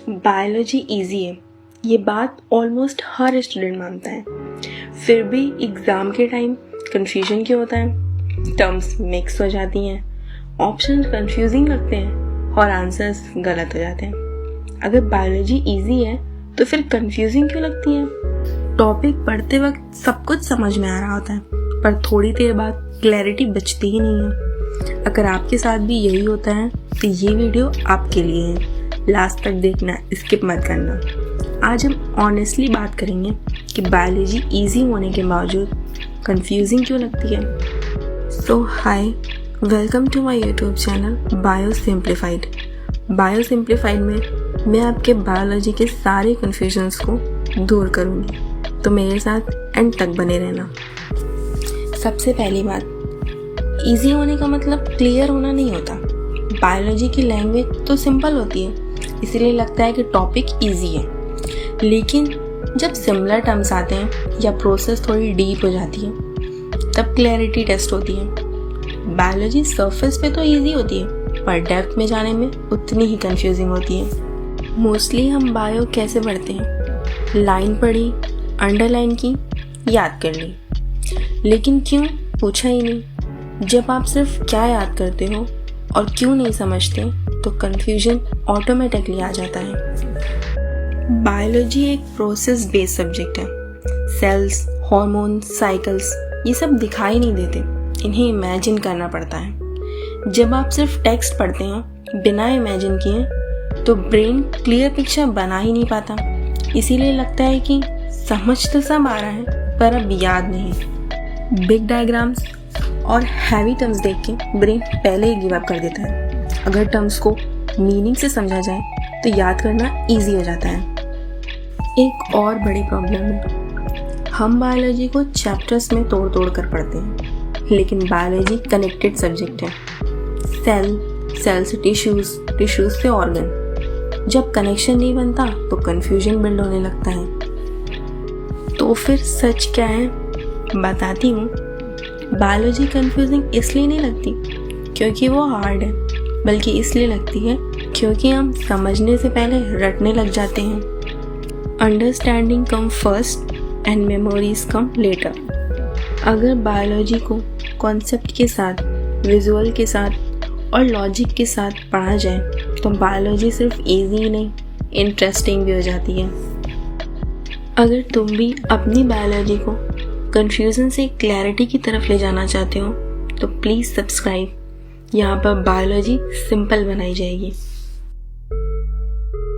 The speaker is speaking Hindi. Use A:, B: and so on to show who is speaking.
A: बायोलॉजी इजी है, ये बात ऑलमोस्ट हर स्टूडेंट मानता है। फिर भी एग्ज़ाम के टाइम कन्फ्यूजन क्यों होता है? टर्म्स मिक्स हो जाती हैं, ऑप्शन कंफ्यूजिंग लगते हैं और आंसर्स गलत हो जाते हैं। अगर बायोलॉजी इजी है तो फिर कंफ्यूजिंग क्यों लगती है? टॉपिक पढ़ते वक्त सब कुछ समझ में आ रहा होता है, पर थोड़ी देर बाद क्लैरिटी बचती ही नहीं है। अगर आपके साथ भी यही होता है तो ये वीडियो आपके लिए है। लास्ट तक देखना, स्किप मत करना। आज हम ऑनेस्टली बात करेंगे कि बायोलॉजी इजी होने के बावजूद कंफ्यूजिंग क्यों लगती है। So hi, welcome to my YouTube channel bio simplified. Bio simplified में मैं आपके बायोलॉजी के सारे कन्फ्यूजन्स को दूर करूँगी, तो मेरे साथ एंड तक बने रहना। सबसे पहली बात, इजी होने का मतलब क्लियर होना नहीं होता। बायोलॉजी की लैंग्वेज तो सिंपल होती है, इसलिए लगता है कि टॉपिक इजी है, लेकिन जब सिमिलर टर्म्स आते हैं या प्रोसेस थोड़ी डीप हो जाती है तब क्लैरिटी टेस्ट होती है। बायोलॉजी सरफेस पे तो इजी होती है, पर डेप्थ में जाने में उतनी ही कंफ्यूजिंग होती है। मोस्टली हम बायो कैसे पढ़ते हैं? लाइन पढ़ी, अंडरलाइन की, याद कर ली, लेकिन क्यों पूछा ही नहीं। जब आप सिर्फ क्या याद करते हो और क्यों नहीं समझते तो कंफ्यूजन ऑटोमेटिकली आ जाता है। बायोलॉजी एक प्रोसेस बेस्ड सब्जेक्ट है। सेल्स, हार्मोन्स, साइकिल्स ये सब दिखाई नहीं देते, इन्हें इमेजिन करना पड़ता है। जब आप सिर्फ टेक्स्ट पढ़ते हैं बिना इमेजिन किए तो ब्रेन क्लियर पिक्चर बना ही नहीं पाता। इसीलिए लगता है कि समझ तो सब आ रहा है पर अब याद नहीं। बिग डायग्राम्स और हैवी टर्म्स देख के ब्रेन पहले ही गिव अप कर देता है। अगर टर्म्स को मीनिंग से समझा जाए तो याद करना इजी हो जाता है। एक और बड़ी प्रॉब्लम है, हम बायोलॉजी को चैप्टर्स में तोड़ तोड़ कर पढ़ते हैं, लेकिन बायोलॉजी कनेक्टेड सब्जेक्ट है। सेल से टिश्यूज से ऑर्गन। जब कनेक्शन नहीं बनता तो कंफ्यूजन बिल्ड होने लगता है। तो फिर सच क्या है बताती हूँ। बायोलॉजी कंफ्यूजिंग इसलिए नहीं लगती क्योंकि वो हार्ड है, बल्कि इसलिए लगती है क्योंकि हम समझने से पहले रटने लग जाते हैं। Understanding come first and memories come later. अगर बायोलॉजी को कॉन्सेप्ट के साथ, विजुअल के साथ और लॉजिक के साथ पढ़ा जाए तो बायोलॉजी सिर्फ इजी ही नहीं, इंटरेस्टिंग भी हो जाती है। अगर तुम भी अपनी बायोलॉजी को कन्फ्यूजन से क्लैरिटी की तरफ ले जाना चाहते हो तो प्लीज़ सब्सक्राइब। यहाँ पर बायोलॉजी सिंपल बनाई जाएगी।